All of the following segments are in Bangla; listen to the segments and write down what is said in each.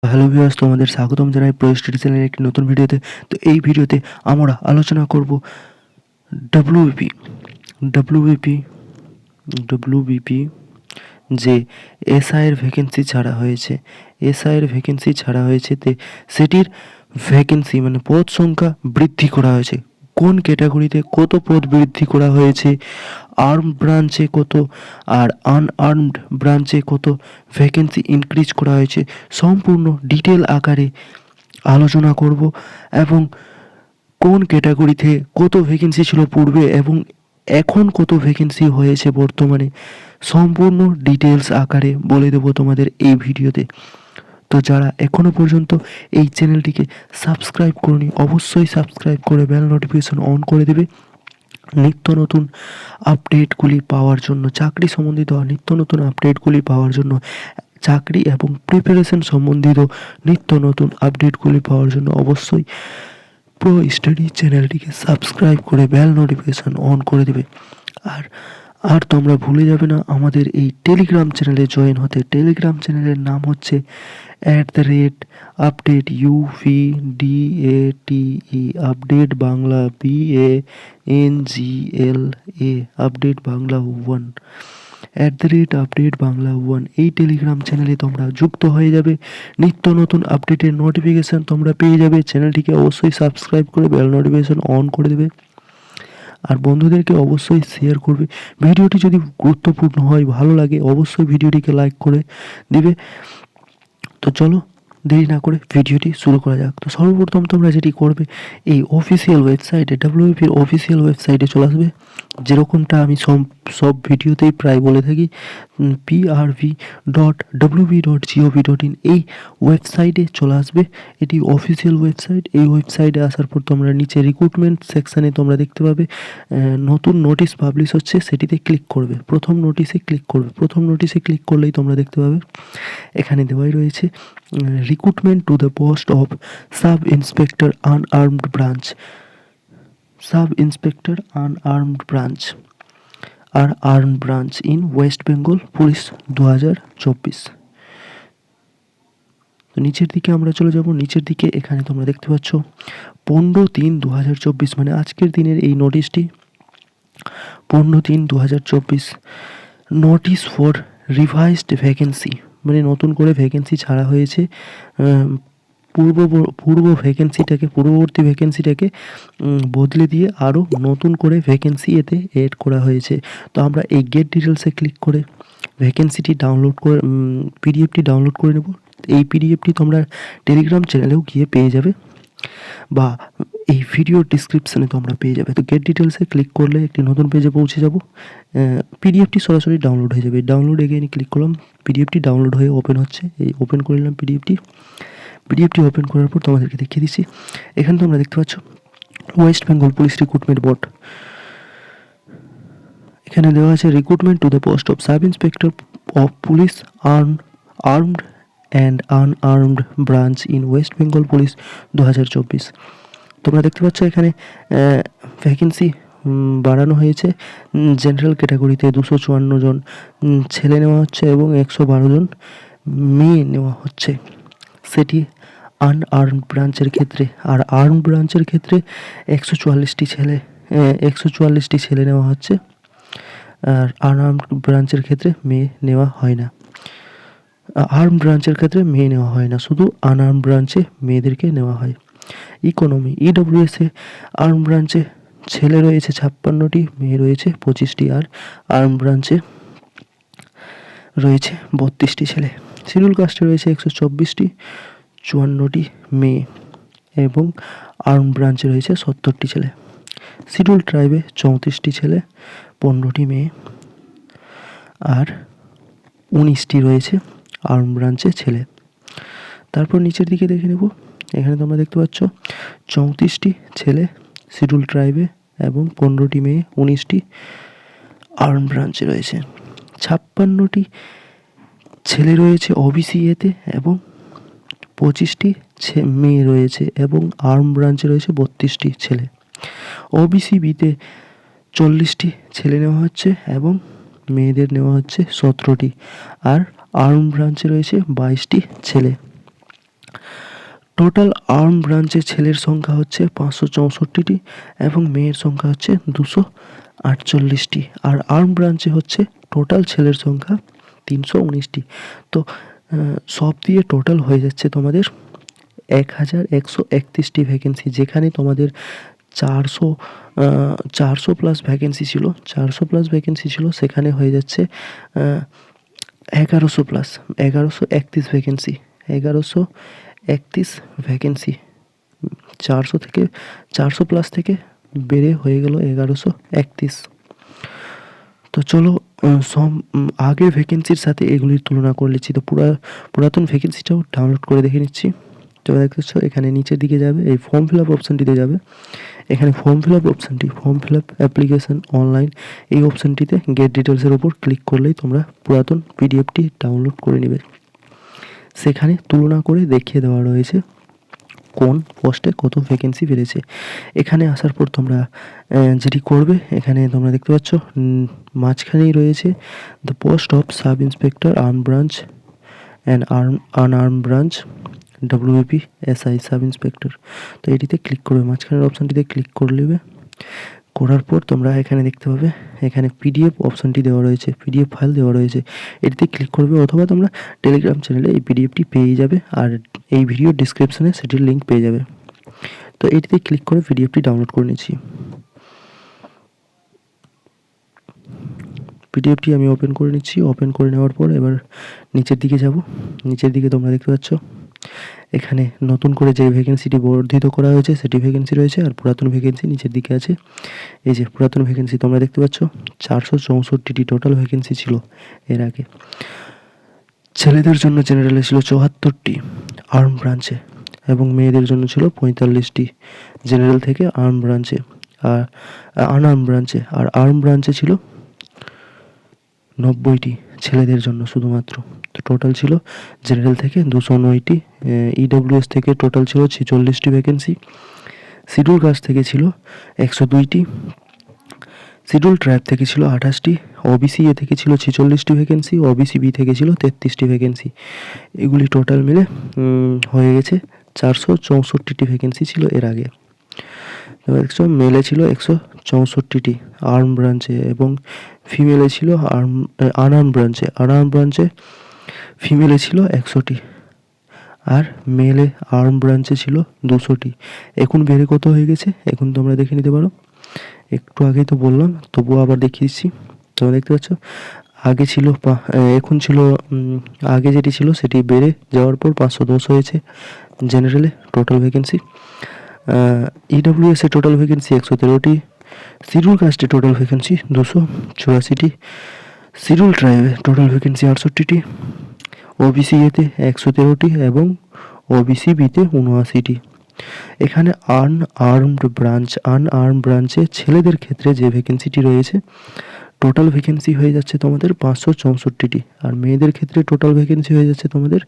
হ্যালো ভিউয়ার্স, তোমাদের স্বাগতম জানাই প্রো স্টাডি চ্যানেলের একটি নতুন ভিডিওতে। তো এই ভিডিওতে আমরা আলোচনা করব ডব্লিউবিপি ডব্লিউবিপি ডব্লিউবিপি যে এসআইয়ের ভ্যাকেন্সি ছাড়া হয়েছে, এসআইয়ের ভ্যাকেন্সি ছাড়া হয়েছে সেটির ভ্যাকেন্সি মানে পদ সংখ্যা বৃদ্ধি করা হয়েছে। কোন ক্যাটাগরিতে কত পদ বৃদ্ধি করা হয়েছে, আর্ম ব্রাঞ্চে কত আর আনআর্মড ব্রাঞ্চে কত ভ্যাকেন্সি ইনক্রিজ করা হয়েছে, সম্পূর্ণ ডিটেল আকারে আলোচনা করব। এবং কোন ক্যাটাগরিতে কত ভ্যাকেন্সি ছিল পূর্বে এবং এখন কত ভ্যাকেন্সি হয়েছে বর্তমানে, সম্পূর্ণ ডিটেলস আকারে বলে দেবো তোমাদের এই ভিডিওতে। তো যারা এখনও পর্যন্ত এই চ্যানেলটিকে সাবস্ক্রাইব করনি, অবশ্যই সাবস্ক্রাইব করে বেল নোটিফিকেশন অন করে দেবে নিত্য নতুন আপডেটগুলি পাওয়ার জন্য, চাকরি সম্বন্ধিত নিত্য নতুন আপডেটগুলি পাওয়ার জন্য, চাকরি এবং প্রিপারেশন সম্বন্ধিত নিত্য নতুন আপডেটগুলি পাওয়ার জন্য অবশ্যই প্রো স্টাডি চ্যানেলটিকে সাবস্ক্রাইব করে বেল নোটিফিকেশন অন করে দেবে। আর আর তোমরা ভুলে যাবে না আমাদের এই টেলিগ্রাম চ্যানেলে জয়েন হতে। টেলিগ্রাম চ্যানেলের নাম হচ্ছে @update UVDATE update Bangla BANGLA update Bangla 1 update Bangla 1 এই টেলিগ্রাম চ্যানেলে তোমরা যুক্ত হয়ে যাবে। নিত্য নতুন আপডেটের নোটিফিকেশান তোমরা পেয়ে যাবে। চ্যানেলটিকে অবশ্যই সাবস্ক্রাইব করে বেল নোটিফিকেশন অন করে দেবে আর বন্ধুদেরকে অবশ্যই শেয়ার করবে। ভিডিওটি যদি গুরুত্বপূর্ণ হয়, ভালো লাগে, অবশ্যই ভিডিওটিকে লাইক করে দিবে। তো চলো দেরি না করে ভিডিওটি শুরু করা যাক। তো সর্বপ্রথম তোমরা যেটি করবে, এই অফিসিয়াল ওয়েবসাইটে ডব্লিউবিপির অফিসিয়াল ওয়েবসাইটে চলে আসবে, যেরকমটা আমি সব ভিডিওতেই প্রায় বলে থাকি, prv.wb.gov.in এই ওয়েবসাইটে চলে আসবে। এটি অফিসিয়াল ওয়েবসাইট। এই ওয়েবসাইটে আসার পর তোমরা নিচে রিক্রুটমেন্ট সেকশানে তোমরা দেখতে পাবে নতুন নোটিশ পাবলিশ হচ্ছে, সেটিতে ক্লিক করবে। প্রথম নোটিশে ক্লিক করলেই তোমরা দেখতে পাবে এখানে দেওয়াই রয়েছে recruitment to the post of sub inspector unarmed branch আর arm branch in West Bengal police 2024। তো নিচের দিকে আমরা চলে যাব। নিচের দিকে এখানে তোমরা দেখতে পাচ্ছ 15/3/2024 মানে আজকের দিনের এই নোটিশটি। 15/3/2024 নোটিশ ফর রিভাইজড ভ্যাকেন্সি মানে নতুন করে ভ্যাকেন্সি ছাড়া হয়েছে। পূর্ববর্তী ভ্যাকেন্সিটাকে বদলে দিয়ে আরও নতুন করে ভ্যাকেন্সি এতে এড করা হয়েছে। তো আমরা এই গেট ডিটেলসে ক্লিক করে ভ্যাকেন্সিটি ডাউনলোড করে পিডিএফটি ডাউনলোড করে নেব। এই পিডিএফটি তোমরা টেলিগ্রাম চ্যানেলেও গিয়ে পেয়ে যাবে বা এই ভিডিও ডিসক্রিপশানে তোমরা পেয়ে যাবে। তো গেট ডিটেলসে ক্লিক করলে একটি নতুন পেজে পৌঁছে যাব। পিডিএফটি সরাসরি ডাউনলোড হয়ে যাবে। ডাউনলোড এগেইনে ক্লিক করলাম, পিডিএফটি ডাউনলোড হয়ে ওপেন হচ্ছে। এই ওপেন করে নিলাম পিডিএফটি ওপেন করার পর তোমাদেরকে দেখিয়ে দিচ্ছি। এখানে তোমরা দেখতে পাচ্ছ West Bengal police recruitment board. এখানে দেওয়া আছে recruitment to the post of sub inspector of police armed and unarmed branch in West Bengal police 2024। তোমরা দেখতে পাচ্ছ এখানে ভ্যাকেন্সি বাড়ানো হয়েছে। জেনারেল ক্যাটাগরিতে 254 জন ছেলে নেওয়া হচ্ছে এবং 112 জন মেয়ে নেওয়া হচ্ছে, সেটি আনআর্মড ব্রাঞ্চের ক্ষেত্রে। আর আর্ম ব্রাঞ্চের ক্ষেত্রে 144টি ছেলে নেওয়া হচ্ছে। আর আনআর্মড ব্রাঞ্চের ক্ষেত্রে মেয়ে নেওয়া হয় না। আর্ম ব্রাঞ্চের ক্ষেত্রে মেয়ে নেওয়া হয় না, শুধু আনআর্ম ব্রাঞ্চে মেয়েদেরকে নেওয়া হয়। ইকোনমি ইডব্লিউএসে আর্ম ব্রাঞ্চে ছেলে রয়েছে 56টি, মেয়ে রয়েছে 25টি, আর আর্ম ব্রাঞ্চে রয়েছে 32টি ছেলে। শিডিউল কাস্টে রয়েছে 124টি, 54টি মেয়ে এবং আর্ম ব্রাঞ্চে রয়েছে 70টি ছেলে। শিডিউল ট্রাইবে 34টি ছেলে, 15টি মেয়ে আর 19টি রয়েছে আর্ম ব্রাঞ্চে ছেলে। তারপর নিচের দিকে দেখে নেব। এখানে তোমরা দেখতে পাচ্ছ 34টি ছেলে শিডিউল ট্রাইবে এবং 15টি মেয়ে, 19টি আর্ম ব্রাঞ্চে রয়েছে। 56টি ছেলে রয়েছে ওবিসি এতে এবং 25টি মেয়ে রয়েছে এবং আর্ম ব্রাঞ্চে রয়েছে 32টি ছেলে। ওবিসি বিতে 40টি ছেলে নেওয়া হচ্ছে এবং মেয়েদের নেওয়া হচ্ছে 17টি, আর আর্ম ব্রাঞ্চে রয়েছে 22টি ছেলে। টোটাল আর্ম ব্রাঞ্চে ছেলের সংখ্যা হচ্ছে 564টি এবং মেয়ের সংখ্যা হচ্ছে 248টি। আর আর্ম ব্রাঞ্চে হচ্ছে টোটাল ছেলের সংখ্যা 319টি। তো সব দিয়ে টোটাল হয়ে যাচ্ছে তোমাদের 1131টি ভ্যাকেন্সি, যেখানে তোমাদের 400 প্লাস ভ্যাকেন্সি ছিল, 400 প্লাস ভ্যাকেন্সি ছিল, সেখানে হয়ে যাচ্ছে 1131 ভ্যাকেন্সি, 1131 ভ্যাকেন্সি। 400 প্লাস থেকে বেড়ে হয়ে গেল 1131। তো চলো আগের ভ্যাকেন্সির সাথে এগুলির তুলনা করে নিচ্ছি। তো পুরাতন ভ্যাকেন্সিটাও ডাউনলোড করে দেখে নিচ্ছি। তো দেখতেছ এখানে নিচের দিকে যাবে, এই ফর্ম ফিল আপ অপশানটিতে যাবে। এখানে ফর্ম ফিল আপ অপশানটি, form fill up application online, এই অপশানটিতে গেট ডিটেলসের উপর ক্লিক করলেই তোমরা পুরাতন পিডিএফটি ডাউনলোড করে নেবে। সেখানে তুলনা করে দেখিয়ে দেওয়া রয়েছে কোন পোস্টে কত ভ্যাকেন্সি বেড়েছে। এখানে আসার পর তোমরা যেটি করবে, এখানে তোমরা দেখতে পাচ্ছ মাঝখানেই রয়েছে the post of sub inspector arm branch and unarm branch WBPSI sub inspector. তো এটিতে ক্লিক করবে, মাঝখানের অপশানটিতে ক্লিক করে নেবে। করার পর তোমরা এখানে দেখতে পাবে এখানে পিডিএফ অপশানটি দেওয়া রয়েছে, পিডিএফ ফাইল দেওয়া রয়েছে, এটিতে ক্লিক করবে, অথবা তোমরা টেলিগ্রাম চ্যানেলে এই পিডিএফটি পেয়ে যাবে, আর এই ভিডিও ডিসক্রিপশনে সেটির লিঙ্ক পেয়ে যাবে। তো এটিতে ক্লিক করে পিডিএফটি ডাউনলোড করে নিচ্ছি। পিডিএফটি আমি ওপেন করে নিচ্ছি। ওপেন করে নেওয়ার পর এবার নিচের দিকে যাব। নিচের দিকে তোমরা দেখতে পাচ্ছ এখানে নতুন করে যে ভ্যাকেন্সিটি বর্ধিত করা হয়েছে সেটি ভ্যাকেন্সি রয়েছে, আর পুরাতন ভ্যাকেন্সি নিচের দিকে আছে। এই যে পুরাতন ভ্যাকেন্সি তোমরা দেখতে পাচ্ছ 464টি টোটাল ভ্যাকেন্সি ছিল এর আগে। ছেলেদের জন্য জেনারেলে ছিল 74টি আর্ম ব্রাঞ্চে, এবং মেয়েদের জন্য ছিল 45টি জেনারেল থেকে আর্ম ব্রাঞ্চে, আর আনআর্ম ব্রাঞ্চে। আর আর্ম ব্রাঞ্চে ছিল 90টি ছেলেদের জন্য শুধুমাত্র। তো টোটাল ছিল জেনারেল থেকে 209টি, EWS থেকে টোটাল ছিল 46টি ভ্যাকেন্সি, শিডিউল কাস্ট থেকে ছিল 102টি, শিডিউল ট্রাইব থেকে ছিল 28টি, OBC এ থেকে ছিল 46টি ভ্যাকেন্সি, OBC B থেকে ছিল 33টি ভ্যাকেন্সি। এগুলি টোটাল মিলে হয়ে গেছে 464টি ভ্যাকেন্সি ছিল এর আগে। দেখছো মেলে ছিল 164টি আর্ম ব্রাঞ্চে, এবং ফিমেলে ছিল আনআর্ম ব্রাঞ্চে। আনআর্ম ব্রাঞ্চে ফিমেলে ছিল 100টি, আর মেলে আর্ম ব্রাঞ্চে ছিল 200টি। এখন বেড়ে কত হয়ে গেছে এখন তোমরা দেখে নিতে পারো, একটু আগেই তো বললাম, তবুও আবার দেখিয়ে দিচ্ছি। তোমরা দেখতে পাচ্ছ আগে ছিল এখন ছিল আগে যেটি ছিল সেটি বেড়ে যাওয়ার পর 510 হয়েছে জেনারেলে টোটাল ভ্যাকেন্সি। EWS এ টোটাল ভ্যাকেন্সি 113টি, শিডিউল কাস্টে টোটাল ভ্যাকেন্সি 284টি, শিডিউল ট্রাইবে টোটাল ভ্যাকেন্সি 68টি, OBC এতে 113টি, এবং OBC বিতে 79টি। এখানে আনআর্মড ব্রাঞ্চে ছেলেদের ক্ষেত্রে যে ভ্যাকেন্সিটি রয়েছে টোটাল ভ্যাকেন্সি হয়ে যাচ্ছে তোমাদের 564টি, আর মেয়েদের ক্ষেত্রে টোটাল ভ্যাকেন্সি হয়ে যাচ্ছে তোমাদের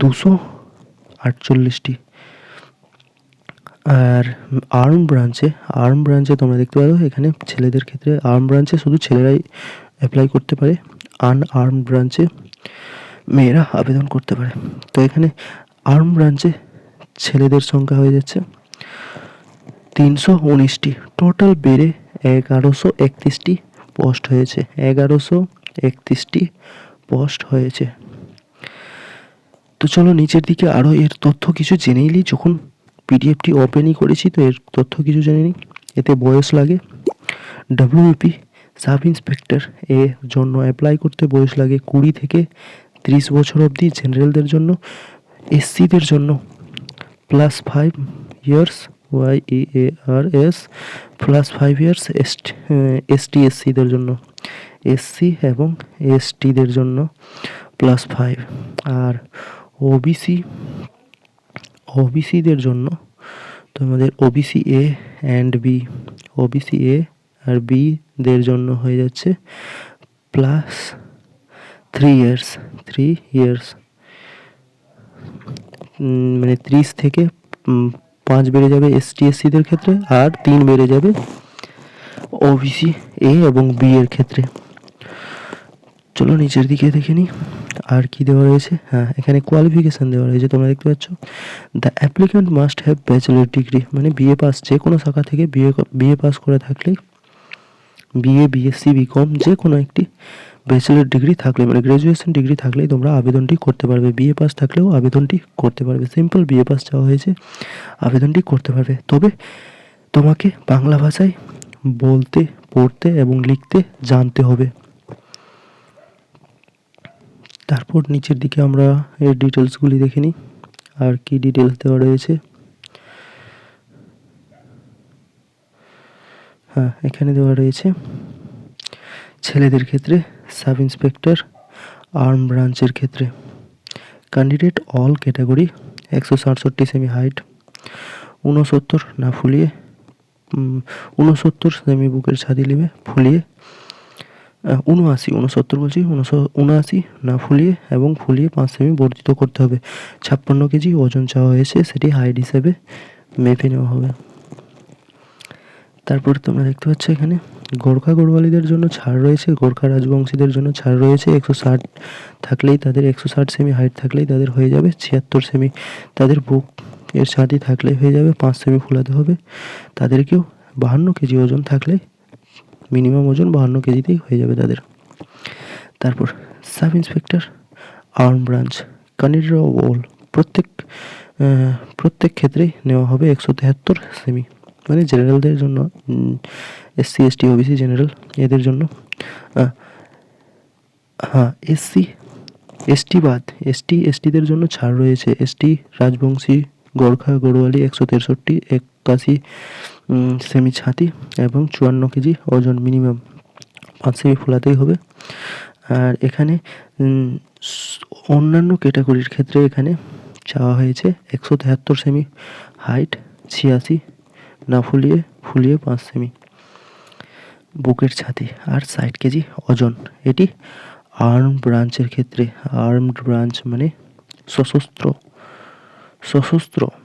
248টি। আর আর্ম ব্রাঞ্চে তোমরা দেখতে পারো এখানে ছেলেদের ক্ষেত্রে আর্ম ব্রাঞ্চে শুধু ছেলেরাই অ্যাপ্লাই করতে পারে, আনআর্ম ব্রাঞ্চে মেয়েরা আবেদন করতে পারে। তো এখানে আর্ম ব্রাঞ্চে ছেলেদের সংখ্যা হয়ে যাচ্ছে 319টি, টোটাল বেড়ে 1131টি পোস্ট হয়েছে, 1131টি পোস্ট হয়েছে। তো চলো নিচের দিকে আরও এর তথ্য কিছু জেনে নিই। যখন পিডিএফটি ওপেনই করেছি তো এর তথ্য কিছু জেনে নিই। এতে বয়স লাগে, WBP সাব ইন্সপেক্টর এর জন্য অ্যাপ্লাই করতে বয়স লাগে 20 থেকে 30 বছর অবধি জেনারেলদের জন্য। SCদের জন্য +5 ইয়ার্স, YEARS +5 ইয়ার্স, STSCদের জন্য, SC এবং STদের জন্য +5। আর OBCদের জন্য তোমাদের OBC A and B, OBC A R B দের জন্য হয়ে যাচ্ছে +3 ইয়ার্স, 3 ইয়ার্স, মানে 30 থেকে 5 বেড়ে যাবে STSCদের ক্ষেত্রে, আর 3 বেড়ে যাবে OBC A এবং B এর ক্ষেত্রে। চলো নিচের দিকে দেখে নিই আর কি দেওয়া রয়েছে, হ্যাঁ এখানে কোয়ালিফিকেশান দেওয়া রয়েছে, তোমরা দেখতে পাচ্ছ the applicant must have bachelor degree, মানে বিএ পাস, যে কোনো শাখা থেকে বিএ পাস করে থাকলেই, বিএ বিএসসি বিকম যে কোনো একটি ব্যাচেলর ডিগ্রি থাকলে, মানে গ্র্যাজুয়েশন ডিগ্রি থাকলেই তোমরা আবেদনটি করতে পারবে। বিএ পাস থাকলেও আবেদনটি করতে পারবে, সিম্পল বিএ পাস চাওয়া হয়েছে, আবেদনটি করতে পারবে। তবে তোমাকে বাংলা ভাষায় বলতে, পড়তে এবং লিখতে জানতে হবে। তারপর নিচের দিকে আমরা এর ডিটেলসগুলি দেখে নিই, আর কি ডিটেলস দেওয়া রয়েছে। হ্যাঁ এখানে দেওয়া রয়েছে ছেলেদের ক্ষেত্রে সাব ইন্সপেক্টর আর্ম ব্রাঞ্চের ক্ষেত্রে candidate all category 167 semi height, 69 না ফুলিয়ে 69 সেমি বুকের ছাতি নেবে ফুলিয়ে, 69 বলছি 79 না ফুলিয়ে এবং ফুলিয়ে 5 সেমি বর্ধিত করতে হবে। 56 কেজি ওজন চাওয়া হয়েছে, সেটি হাইট হিসেবে মেপে নেওয়া হবে। তারপর তোমরা দেখতে পাচ্ছ এখানে গোর্খা গড়ওয়ালিদের জন্য ছাড় রয়েছে, গোর্খা রাজবংশীদের জন্য ছাড় রয়েছে। 160 থাকলেই তাদের, 160 সেমি হাইট থাকলেই তাদের হয়ে যাবে। 76 সেমি তাদের বুক এর ছাতি থাকলেই হয়ে যাবে, 5 সেমি ফোলাতে হবে। তাদেরকেও 52 কেজি ওজন থাকলে, মিনিমাম ওজন 52 কেজিতেই হয়ে যাবে তাদের। তারপর sub inspector arm branch candidate all, প্রত্যেক ক্ষেত্রেই নেওয়া হবে 173 সেমি, মানে জেনারেলদের জন্য, এসসি এসটি ওবিসি জেনারেল এদের জন্য, হ্যাঁ এসসি এসটি বাদ, এসটিদের জন্য ছাড় রয়েছে। এসটি রাজবংশী গোর্খা গড়ওয়ালি 163 81 সেমি ছাতি এবং 54 কেজি ওজন, মিনিমাম 5 সেমি ফোলাতেই হবে। আর এখানে অন্যান্য ক্যাটাগরির ক্ষেত্রে এখানে চাওয়া হয়েছে 173 সেমি হাইট, 86 না ফুলিয়ে 5 সেমি বুকের ছাতি আর 60 কেজি ওজন। এটি আর্ম ব্রাঞ্চের ক্ষেত্রে, আর্মড ব্রাঞ্চ মানে সশস্ত্র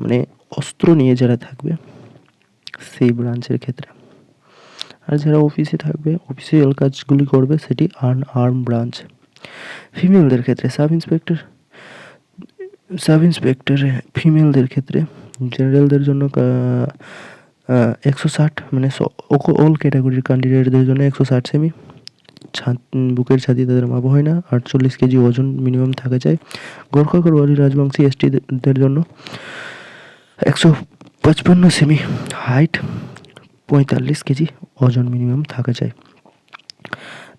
মানে অস্ত্র নিয়ে যারা থাকবে সেই ব্রাঞ্চের ক্ষেত্রে। আর যারা অফিসে থাকবে, অফিসিয়াল কাজগুলি করবে, সেটি আর্ম ব্রাঞ্চ। ফিমেলদের ক্ষেত্রে সাব ইন্সপেক্টরে ফিমেলদের ক্ষেত্রে জেনারেলদের জন্য 160, মানে অল ক্যাটাগরির ক্যান্ডিডেটদের জন্য 160 সেমি বুকের ছাতি তাদের মাপ হয় না, 48 কেজি ওজন মিনিমাম থাকা চাই। গোর্খা গড়ওয়ালি রাজবংশী এসটিদের জন্য 155 সেমি হাইট, 45 কেজি ওজন মিনিমাম থাকা চাই।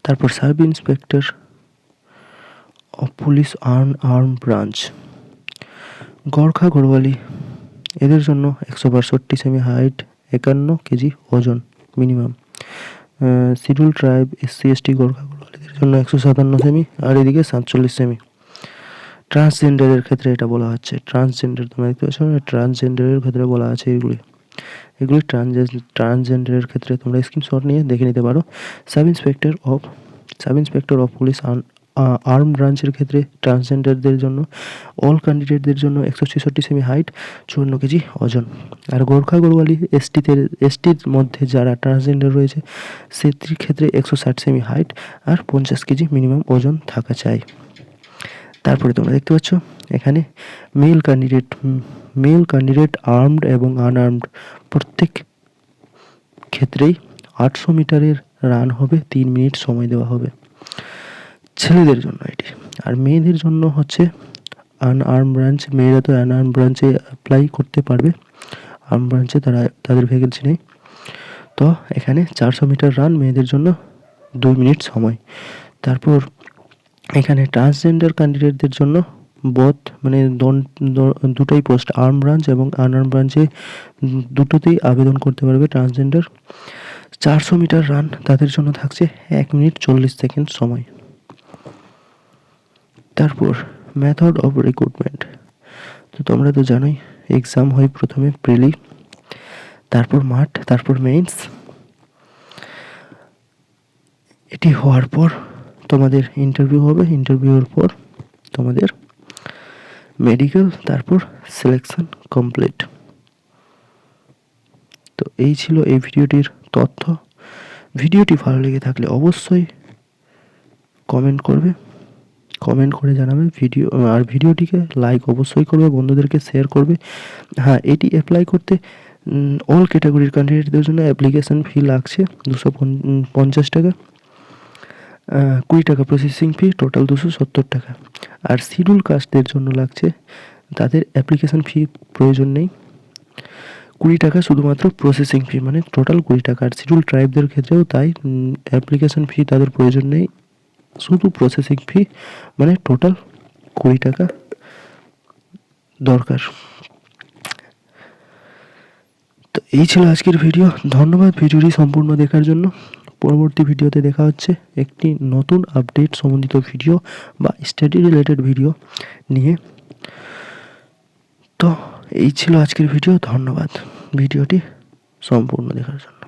তারপর sub inspector of police arm branch Gorkha Garhwali এদের জন্য 162 সেমি হাইট, 51 কেজি ওজন minimum. Schedule tribe SC ST Gorkha গড়ওয়ালিদের জন্য 157 সেমি, আর এদিকে 47 সেমি। ট্রান্সজেন্ডারের ক্ষেত্রে এটা বলা হচ্ছে, ট্রান্সজেন্ডার তোমরা দেখতে পাচ্ছ, ট্রান্সজেন্ডারের ক্ষেত্রে বলা আছে এগুলি ট্রান্সজেন্ডারের ক্ষেত্রে তোমরা স্ক্রিনশট নিয়ে দেখে নিতে পারো। Sub inspector of police arm ব্রাঞ্চের ক্ষেত্রে ট্রান্সজেন্ডারদের জন্য, অল ক্যান্ডিডেটদের জন্য 166 সেমি হাইট, 54 কেজি ওজন। আর গোর্খা গড়ওয়ালি এসটির মধ্যে যারা ট্রান্সজেন্ডার রয়েছে সেটির ক্ষেত্রে 160 সেমি হাইট আর 50 কেজি মিনিমাম ওজন থাকা চাই। তারপরে তোমরা দেখতে পাচ্ছ এখানে মেল ক্যান্ডিডেট আর্মড এবং আনআর্মড প্রত্যেক ক্ষেত্রেই 800 মিটারের রান হবে, 3 মিনিট সময় দেওয়া হবে ছেলেদের জন্য এটি। আর মেয়েদের জন্য হচ্ছে আনআর্ম ব্রাঞ্চ, মেয়েরা তো আনআর্ম ব্রাঞ্চে অ্যাপ্লাই করতে পারবে, আর্ম ব্রাঞ্চে তাদের ভ্যাকেন্সি নেই। তো এখানে 400 মিটার রান মেয়েদের জন্য 2 মিনিট সময়। তারপর এখানে ট্রান্সজেন্ডার ক্যান্ডিডেটদের জন্য মানে দুটোই পোস্ট, আর্ম ব্রাঞ্চ এবং আনআর্ম ব্রাঞ্চে দুটোতেই আবেদন করতে পারবে ট্রান্সজেন্ডার। 400 মিটার রান তাদের জন্য থাকছে 1 মিনিট 40 সেকেন্ড সময়। তারপর মেথড অফ রিক্রুটমেন্ট, তো তোমরা তো জানোই এক্সাম হয় প্রথমে প্রিলি, তারপর মাঠ, তারপর মেইনস। এটি হওয়ার পর তোমাদের ইন্টারভিউ হবে, ইন্টারভিউর পর তোমাদের মেডিকেল, তারপর সিলেকশন কমপ্লিট। তো এই ছিল এই ভিডিওটির তথ্য। ভিডিওটি ভালো লেগে থাকলে অবশ্যই কমেন্ট করবে, কমেন্ট করে জানাবে আর ভিডিওটিকে লাইক অবশ্যই করবে, বন্ধুদেরকে শেয়ার করবে। হ্যাঁ, এটি অ্যাপ্লাই করতে অল ক্যাটাগরির ক্যান্ডিডেটদের জন্য অ্যাপ্লিকেশন ফি লাগছে 250 টাকা, 20 টাকা প্রসেসিং ফি, টোটাল 270 টাকা। আর শিডিউল কাস্টদের জন্য লাগছে, তাদের অ্যাপ্লিকেশন ফি প্রয়োজন নেই, 20 টাকা শুধুমাত্র প্রসেসিং ফি, মানে টোটাল 20 টাকা। আর শিডিউল ট্রাইবদের ক্ষেত্রেও তাই, অ্যাপ্লিকেশন ফি তাদের প্রয়োজন নেই, শুধু প্রসেসিং ফি, মানে টোটাল 20 টাকা দরকার। তো এই ছিল আজকের ভিডিও। ধন্যবাদ ভিডিওটি সম্পূর্ণ দেখার জন্য। পরবর্তী ভিডিওতে দেখা হচ্ছে একটি নতুন আপডেট সম্বন্ধিত ভিডিও বা স্টাডি রিলেটেড ভিডিও নিয়ে। তো এই ছিল আজকের ভিডিও। ধন্যবাদ ভিডিওটি সম্পূর্ণ দেখার জন্য।